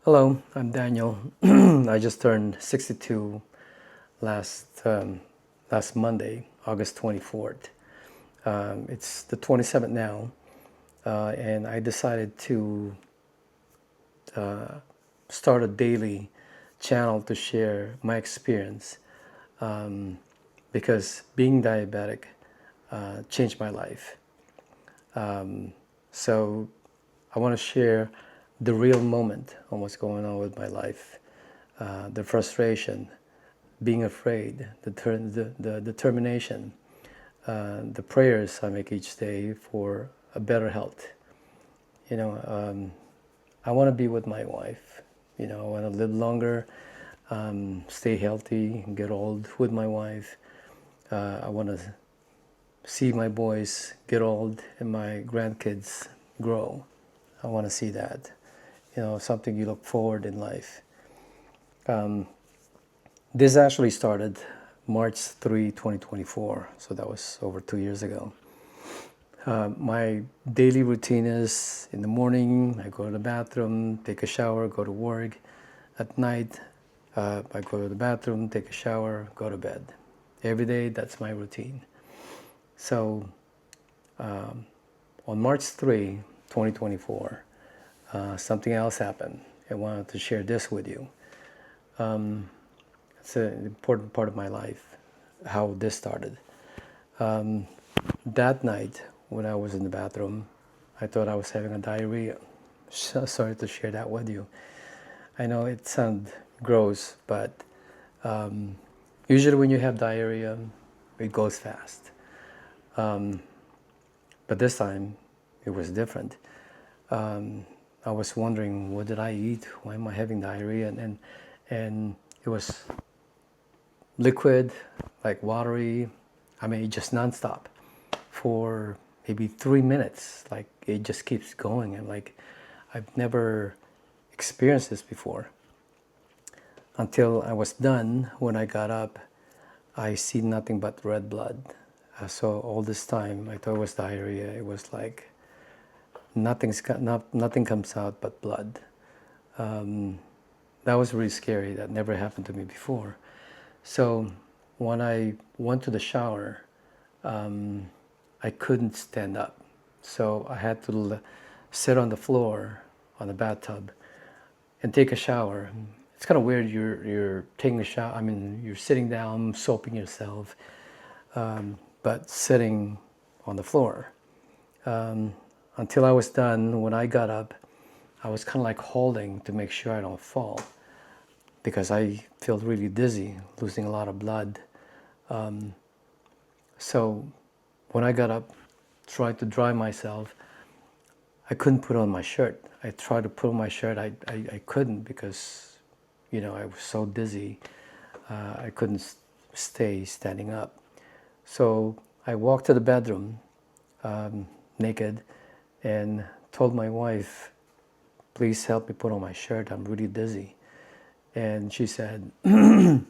Hello, I'm Daniel. I just turned 62 last Monday, August 24th. It's the 27th now, and I decided to start a daily channel to share my experience because being diabetic changed my life. So I want to share the real moment on what's going on with my life, the frustration, being afraid, the determination, the prayers I make each day for a better health. You know, I want to be with my wife. I want to live longer, stay healthy, get old with my wife. I want to see my boys get old and my grandkids grow. I want to see that. Something you look forward in life. This actually started March 3, 2024, so that was over 2 years ago. My daily routine is in the morning, I go to the bathroom, take a shower, go to work. At night, I go to the bathroom, take a shower, go to bed. Every day, that's my routine. So on March 3, 2024, something else happened. I wanted to share this with you. It's an important part of my life, how this started. That night, when I was in the bathroom, I thought I was having a diarrhea. Sorry to share that with you. I know it sounds gross, but usually when you have diarrhea, it goes fast. But this time, it was different. I was wondering, what did I eat? Why am I having diarrhea? And it was liquid, like watery. I mean, just nonstop for maybe 3 minutes. Like it just keeps going. And like I've never experienced this before. Until I was done, when I got up, I see nothing but red blood. So all this time, I thought it was diarrhea. It was like nothing comes out but blood. That was really scary. That never happened to me before. So when I went to the shower, I couldn't stand up. So I had to sit on the floor on the bathtub and take a shower. It's kind of weird. You're taking a shower. I mean, you're sitting down, soaping yourself, but sitting on the floor. Until I was done, when I got up, I was kind of like holding to make sure I don't fall, because I felt really dizzy, losing a lot of blood. So when I got up, tried to dry myself, I couldn't put on my shirt. I tried to put on my shirt, I couldn't, because I was so dizzy. I couldn't stay standing up. So I walked to the bedroom naked and told my wife, please help me put on my shirt, I'm really dizzy. And she said, do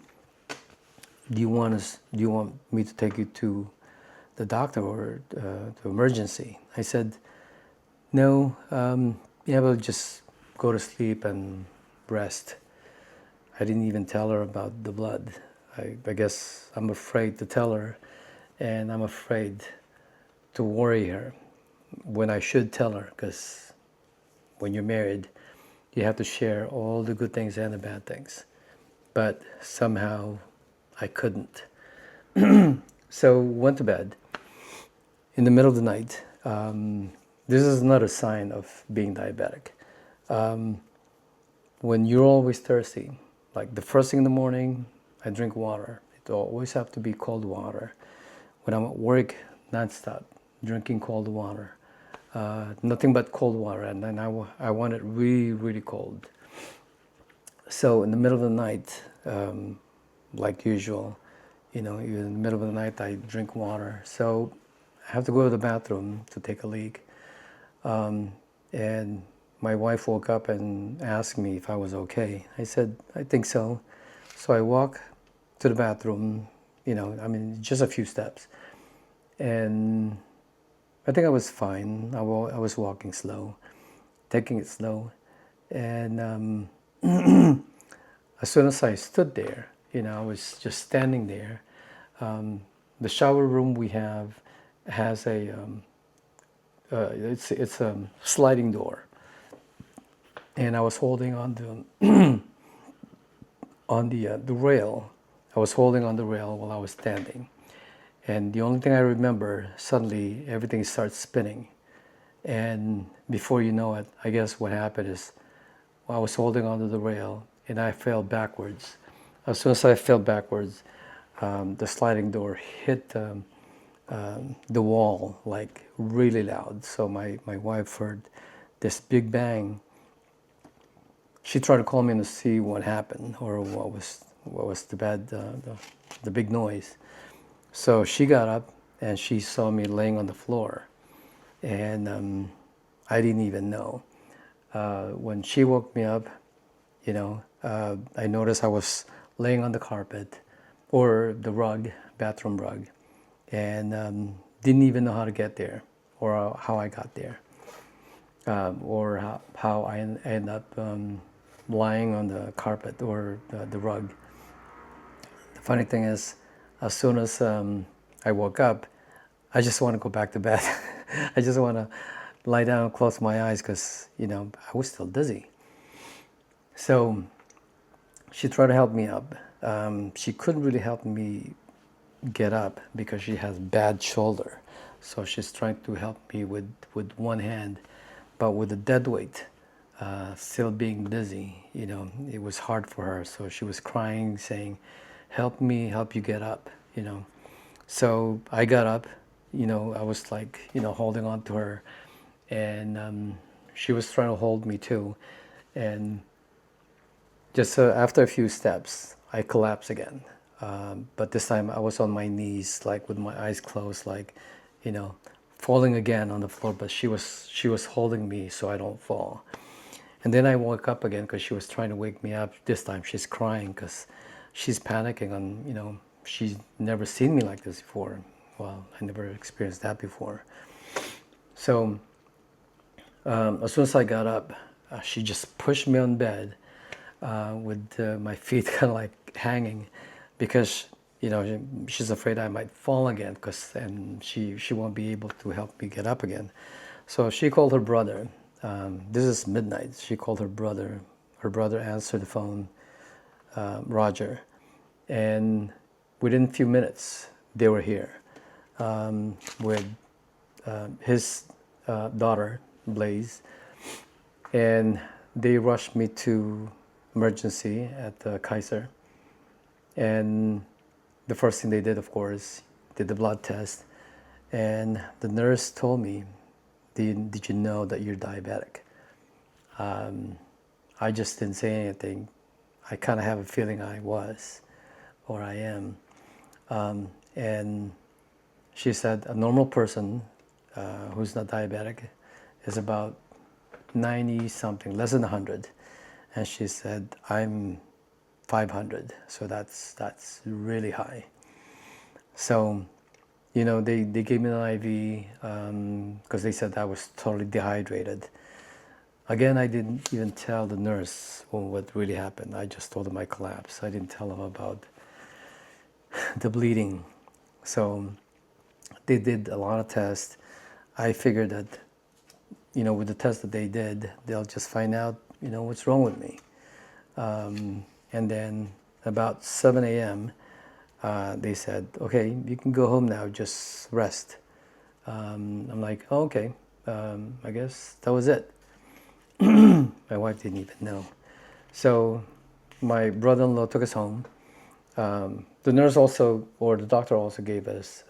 you want me to take you to the doctor or to emergency? I said, no, we'll just go to sleep and rest. I didn't even tell her about the blood. I guess I'm afraid to tell her, and I'm afraid to worry her when I should tell her, because when you're married, you have to share all the good things and the bad things. But somehow I couldn't. So went to bed in the middle of the night. This is another sign of being diabetic. When you're always thirsty, like the first thing in the morning, I drink water. It always have to be cold water. When I'm at work, nonstop, drinking cold water. Nothing but cold water, and then I want it really, really cold. So in the middle of the night, like usual, even in the middle of the night, I drink water. So I have to go to the bathroom to take a leak. And my wife woke up and asked me if I was okay. I said, I think so. So I walk to the bathroom, just a few steps. And I think I was fine. I was walking slow, taking it slow. And as soon as I stood there, I was just standing there. The shower room we have has it's a sliding door, and I was holding on the rail. I was holding on the rail while I was standing, and the only thing I remember, suddenly everything starts spinning, and before you know it, I guess what happened is I was holding onto the rail and I fell backwards. As soon as I fell backwards, the sliding door hit the wall like really loud. So my wife heard this big bang. She tried to call me to see what happened or what was the big noise. So she got up and she saw me laying on the floor, and I didn't even know. When she woke me up, I noticed I was laying on the carpet or the rug, bathroom rug, and didn't even know how to get there or how I got there, or how I ended up lying on the carpet or the rug. The funny thing is, as soon as I woke up, I just want to go back to bed. I just want to lie down and close my eyes because, I was still dizzy. So she tried to help me up. She couldn't really help me get up because she has bad shoulder. So she's trying to help me with one hand, but with the dead weight, still being dizzy, it was hard for her. So she was crying, saying, help me, help you get up, So I got up, I was like, holding on to her, and she was trying to hold me too. And just after a few steps, I collapsed again. But this time I was on my knees, like with my eyes closed, like, falling again on the floor. But she was holding me so I don't fall. And then I woke up again because she was trying to wake me up. This time she's crying because she's panicking on, she's never seen me like this before. Well, I never experienced that before. So as soon as I got up, she just pushed me on bed with my feet kind of like hanging because, she's afraid I might fall again and she won't be able to help me get up again. So she called her brother. This is midnight. She called her brother. Her brother answered the phone, Roger. And within a few minutes, they were here with his daughter, Blaze. And they rushed me to emergency at the Kaiser. And the first thing they did, of course, did the blood test. And the nurse told me, did you know that you're diabetic? I just didn't say anything. I kind of have a feeling I was, or I am. And she said a normal person who's not diabetic is about 90 something, less than 100. And she said, I'm 500, so that's really high. So, they gave me an IV because they said I was totally dehydrated. Again, I didn't even tell the nurse what really happened. I just told them I collapsed. I didn't tell them about the bleeding. So they did a lot of tests. I figured that, with the test that they did, they'll just find out, what's wrong with me. And then about 7 a.m., they said, okay, you can go home now, just rest. I'm like, oh, okay, I guess that was it. My wife didn't even know. So my brother-in-law took us home. The nurse also, or the doctor also gave us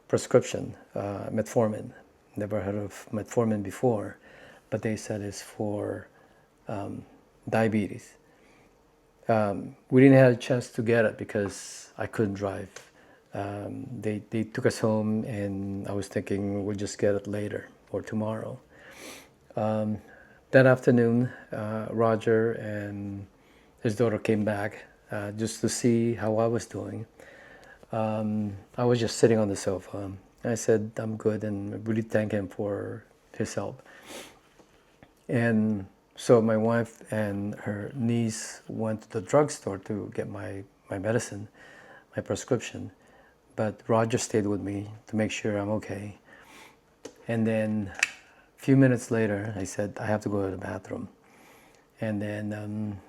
prescription, metformin. Never heard of metformin before, but they said it's for diabetes. We didn't have a chance to get it because I couldn't drive. They took us home, and I was thinking we'll just get it later or tomorrow. That afternoon, Roger and his daughter came back just to see how I was doing. I was just sitting on the sofa. I said, I'm good, and I really thank him for his help. And So my wife and her niece went to the drugstore to get my medicine, my prescription. But Roger stayed with me to make sure I'm okay. And then a few minutes later, I said, I have to go to the bathroom. And then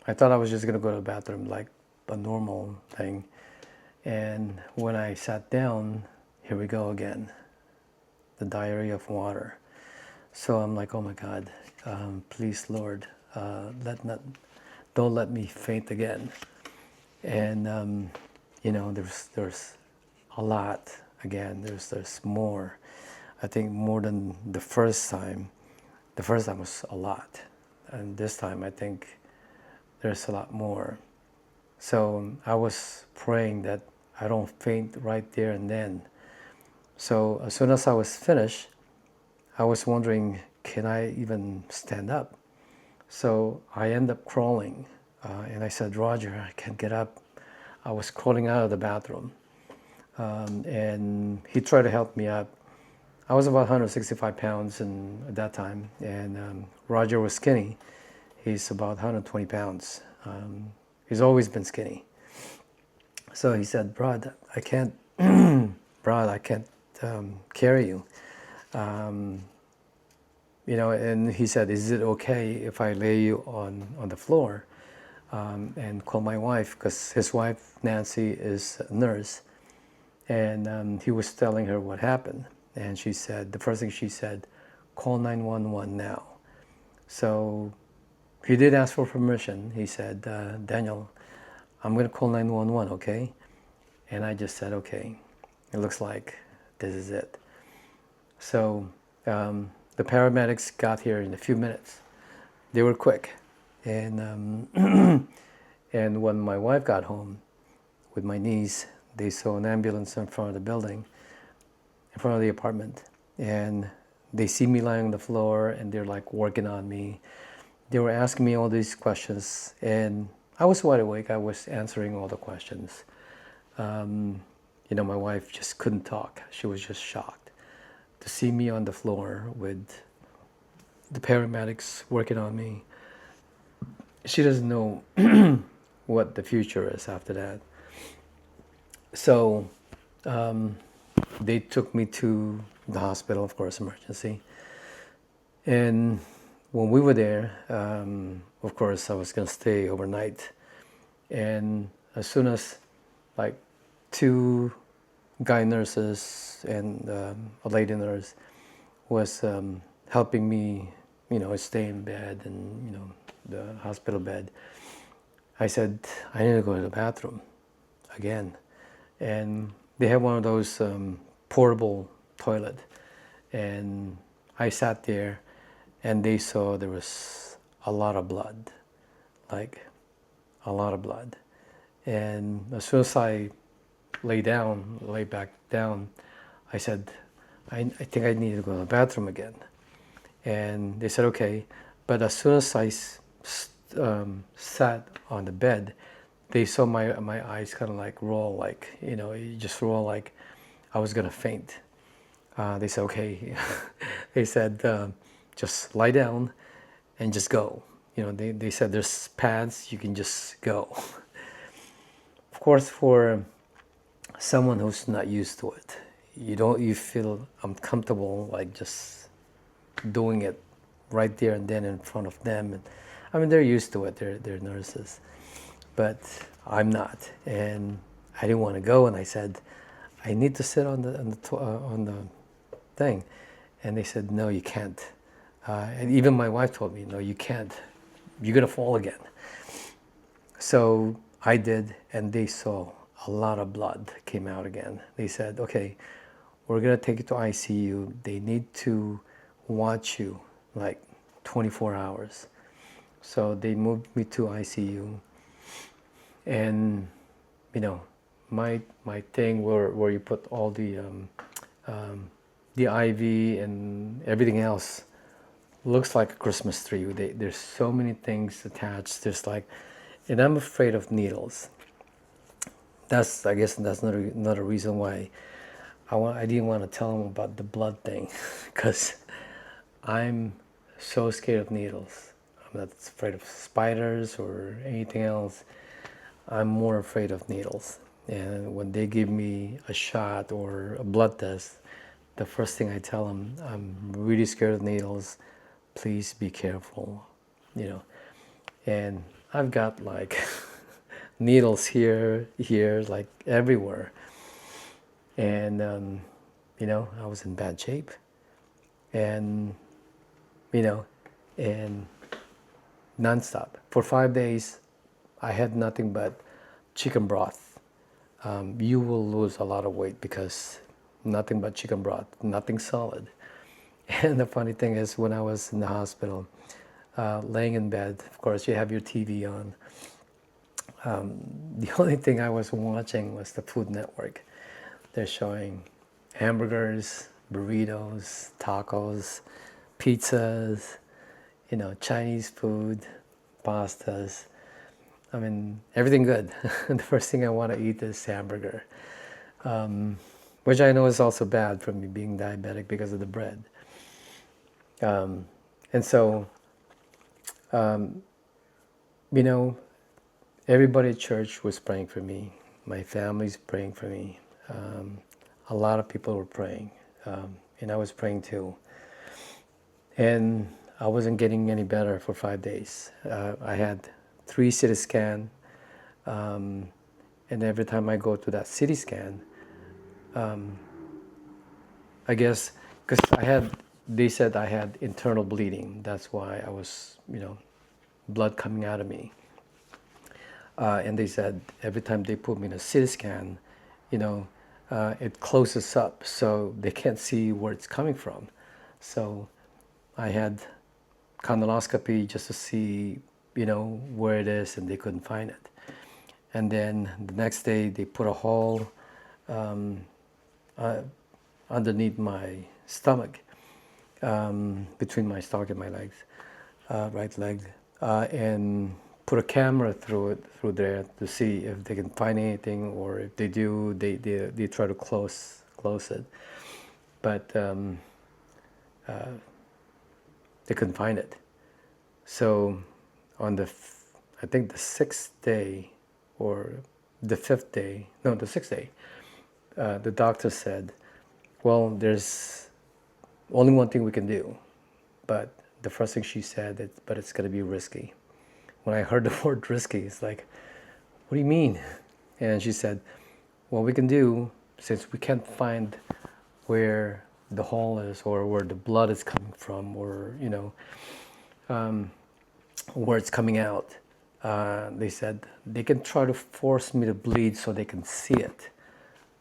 I thought I was just going to go to the bathroom like a normal thing. And when I sat down, here we go again, the diarrhea of water. So I'm like, oh my God, please, Lord, don't let me faint again. And there's a lot again. There's more. I think more than the first time. The first time was a lot, and this time I think there's a lot more. So I was praying that I don't faint right there and then. So as soon as I was finished, I was wondering, can I even stand up? So I end up crawling, and I said, Roger, I can't get up. I was crawling out of the bathroom, and he tried to help me up. I was about 165 pounds at that time, and Roger was skinny. He's about 120 pounds. He's always been skinny. So he said, Brad, I can't, Brad, I can't carry you. And he said, is it okay if I lay you on the floor and call my wife? Because his wife, Nancy, is a nurse. And he was telling her what happened. And she said, the first thing she said, call 911 now. So he did ask for permission. He said, Daniel, I'm going to call 911, okay? And I just said, okay, it looks like this is it. So the paramedics got here in a few minutes. They were quick. And, and when my wife got home with my niece, they saw an ambulance in front of the building, in front of the apartment. And they see me lying on the floor and they're like working on me. They were asking me all these questions and I was wide awake. I was answering all the questions. My wife just couldn't talk. She was just shocked to see me on the floor with the paramedics working on me. She doesn't know what the future is after that. So they took me to the hospital, of course, emergency. And when we were there, of course, I was going to stay overnight. And as soon as like two guy nurses and a lady nurse was helping me, stay in bed and, the hospital bed, I said, I need to go to the bathroom again. And they have one of those portable toilet. And I sat there and they saw there was a lot of blood, like a lot of blood. And as soon as I lay back down, I said, I think I need to go to the bathroom again. And they said, okay. But as soon as I sat on the bed, they saw my eyes kind of like roll, like, you just roll like I was going to faint. They said, okay. They said, just lie down and just go. They said there's pads, you can just go. Of course, for someone who's not used to it, you feel uncomfortable, like just doing it right there and then in front of them. And I mean, they're used to it. They're nurses, but I'm not, and I didn't want to go. And I said, I need to sit on the thing, and they said, no, you can't. And even my wife told me, no, you can't. You're gonna fall again. So I did, and they saw a lot of blood came out again. They said, okay, we're gonna take you to ICU. They need to watch you like 24 hours. So they moved me to ICU, and my thing where you put all the IV and everything else looks like a Christmas tree. There's so many things attached. There's like, and I'm afraid of needles. I guess that's another reason why I didn't want to tell them about the blood thing, because I'm so scared of needles. I'm not afraid of spiders or anything else. I'm more afraid of needles. And when they give me a shot or a blood test, the first thing I tell them, I'm really scared of needles. Please be careful, you know. And I've got like needles here, like everywhere. And, I was in bad shape. And, you know, and nonstop. For 5 days, I had nothing but chicken broth. You will lose a lot of weight because nothing but chicken broth, nothing solid. And the funny thing is, when I was in the hospital, laying in bed, of course, you have your TV on. The only thing I was watching was the Food Network. They're showing hamburgers, burritos, tacos, pizzas, Chinese food, pastas. I mean, everything good. The first thing I want to eat is hamburger, which I know is also bad for me being diabetic because of the bread. And so, you know, everybody at church was praying for me. My family's praying for me. A lot of people were praying, and I was praying too. And I wasn't getting any better for 5 days. I had 3 CT scan, and every time I go to that CT scan, I guess because they said I had internal bleeding. That's why I was, blood coming out of me. And they said every time they put me in a CT scan, it closes up so they can't see where it's coming from. So I had colonoscopy just to see, where it is, and they couldn't find it. And then the next day they put a hole underneath my stomach, between my stomach and my legs, right leg, and put a camera through there to see if they can find anything, or if they do, they try to close it, but they couldn't find it. So on I think the 6th day, or the 5th day, no, the 6th day, the doctor said, well, there's only one thing we can do. But the first thing she said, but it's going to be risky. When I heard the word risky, it's like, what do you mean? And she said, what we can do, since we can't find where the hole is, or where the blood is coming from, or, where it's coming out, they said they can try to force me to bleed so they can see it.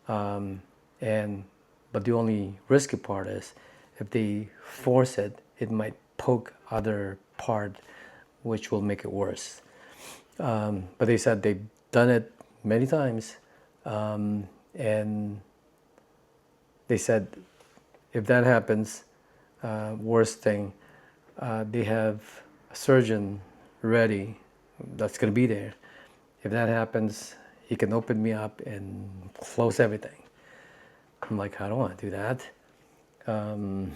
But the only risky part is if they force it, it might poke other part, which will make it worse. But they said they've done it many times, and they said if that happens, worst thing, they have a surgeon ready that's going to be there. If that happens, he can open me up and close everything. I'm like, I don't want to do that. And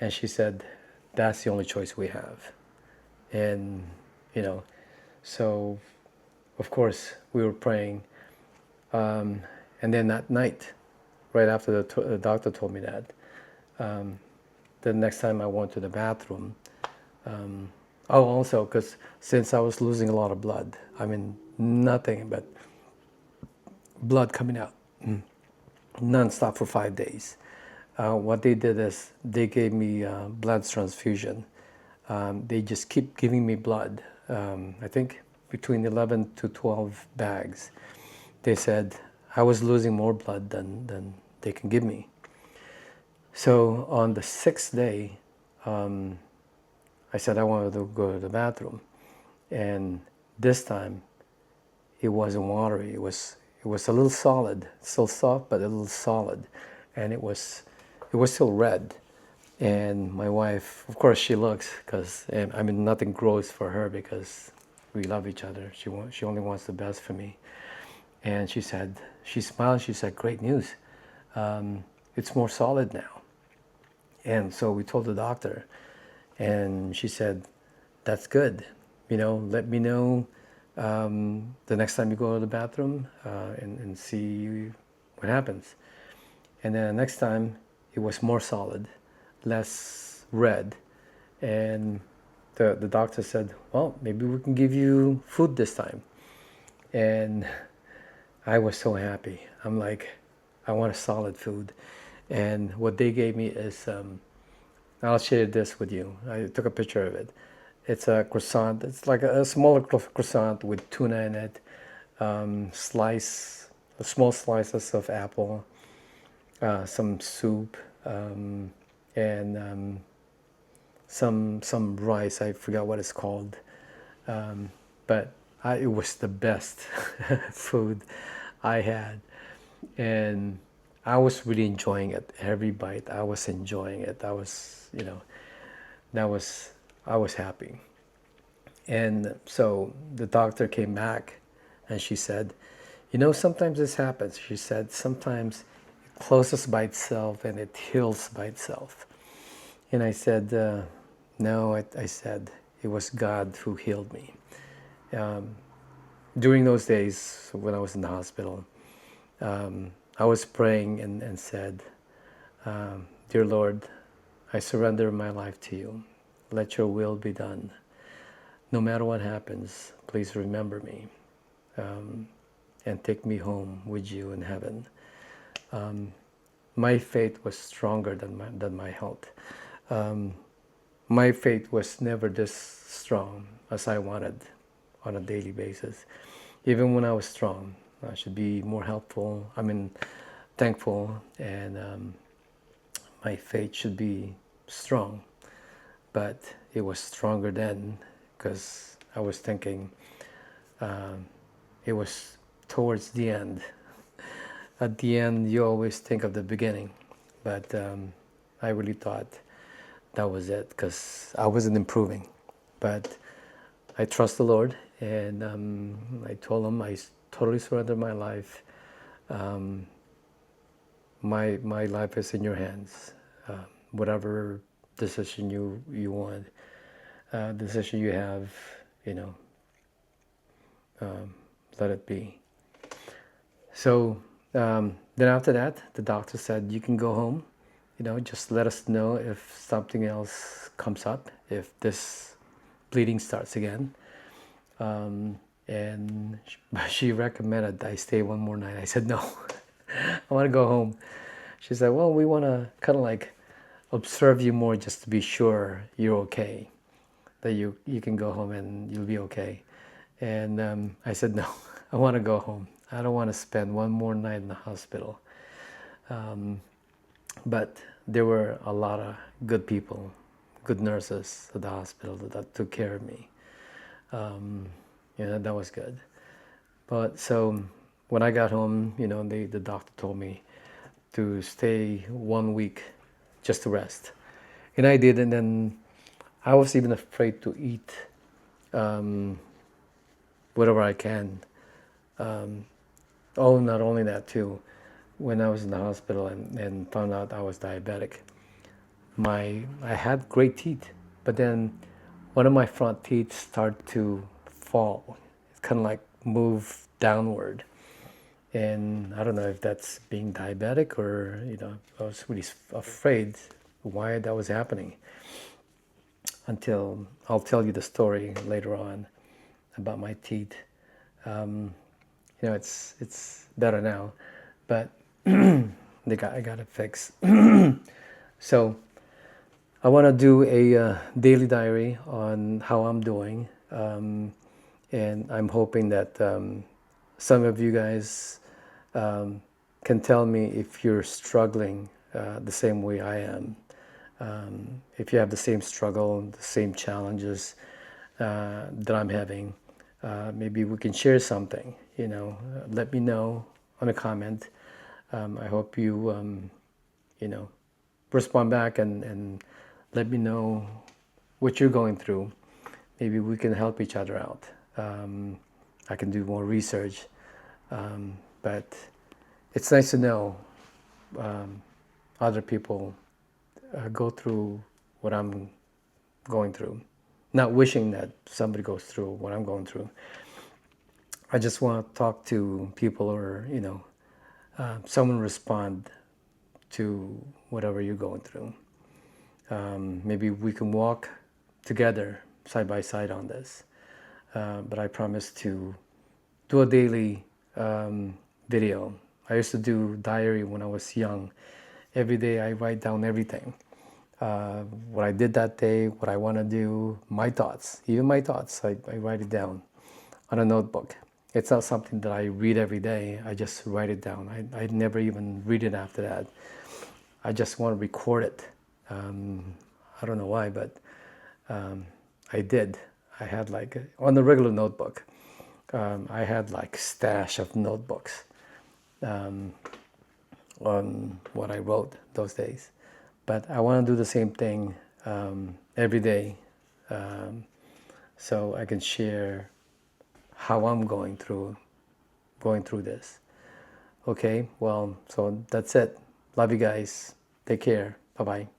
she said, that's the only choice we have. And, so of course we were praying. And then that night, right after the doctor told me that, the next time I went to the bathroom, also, because since I was losing a lot of blood, nothing but blood coming out, non-stop for 5 days. What they did is they gave me blood transfusion. They just keep giving me blood. I think between 11 to 12 bags. They said I was losing more blood than they can give me. So on the 6th day, I said I wanted to go to the bathroom, and this time it wasn't watery. It was a little solid, still soft, but a little solid, and it was still red. And my wife, of course, she looks, because nothing grows for her because we love each other. She only wants the best for me. And she smiled. She said, "Great news. It's more solid now." And so we told the doctor, and she said, that's good. Let me know the next time you go to the bathroom and see what happens. And then the next time, it was more solid, less red. And the doctor said, well, maybe we can give you food this time. And I was so happy. I'm like, I want a solid food. And what they gave me is, I'll share this with you. I took a picture of it. It's a croissant. It's like a smaller croissant with tuna in it, small slices of apple, some soup, and some rice. I forgot what it's called, but it was the best food I had, and I was really enjoying it. Every bite, I was enjoying it. I was happy. And so the doctor came back, and she said, sometimes this happens. She said, sometimes it closes by itself and it heals by itself. And I said, no, I said, it was God who healed me. During those days when I was in the hospital, I was praying and said, Dear Lord, I surrender my life to you. Let your will be done. No matter what happens, please remember me and take me home with you in heaven. My faith was stronger than my health. My faith was never this strong as I wanted on a daily basis. Even when I was strong, I should be more thankful, and my faith should be strong. But it was stronger then because I was thinking it was towards the end. At the end, you always think of the beginning, but I really thought that was it because I wasn't improving. But I trust the Lord, and I told him I totally surrender my life. My life is in your hands. Whatever decision you want, decision you have, let it be. So then after that, the doctor said, you can go home. Just let us know if something else comes up, if this bleeding starts again. And she recommended I stay one more night. I said, no, I want to go home. She said, well, we want to kind of like observe you more just to be sure you're okay, that you can go home and you'll be okay. And I said, no, I want to go home. I don't want to spend one more night in the hospital. But there were a lot of good people, good nurses at the hospital that took care of me. That was good. But so when I got home, the doctor told me to stay 1 week just to rest. And I did, and then I was even afraid to eat whatever I can. Not only that too, when I was in the hospital and found out I was diabetic, I had great teeth, but then one of my front teeth started to fall. It kind of like moved downward. And I don't know if that's being diabetic or, I was really afraid why that was happening. Until I'll tell you the story later on about my teeth. It's better now, but I got it fixed. So I want to do a daily diary on how I'm doing, and I'm hoping that some of you guys can tell me if you're struggling the same way I am. If you have the same struggle, the same challenges that I'm having, maybe we can share something. Let me know on a comment. I hope you, respond back and let me know what you're going through. Maybe we can help each other out. I can do more research, but it's nice to know other people go through what I'm going through. not wishing that somebody goes through what I'm going through. I just want to talk to people, or someone respond to whatever you're going through. Maybe we can walk together side by side on this. But I promise to do a daily video. I used to do diary when I was young. Every day I write down everything. What I did that day, what I want to do, my thoughts, even my thoughts, I write it down on a notebook. It's not something that I read every day. I just write it down. I never even read it after that. I just want to record it. I don't know why, but I did. I had like, on the regular notebook, I had like stash of notebooks on what I wrote those days. But I want to do the same thing every day, so I can share how I'm going through this. Okay, well, so that's it. Love you guys. Take care. Bye-bye.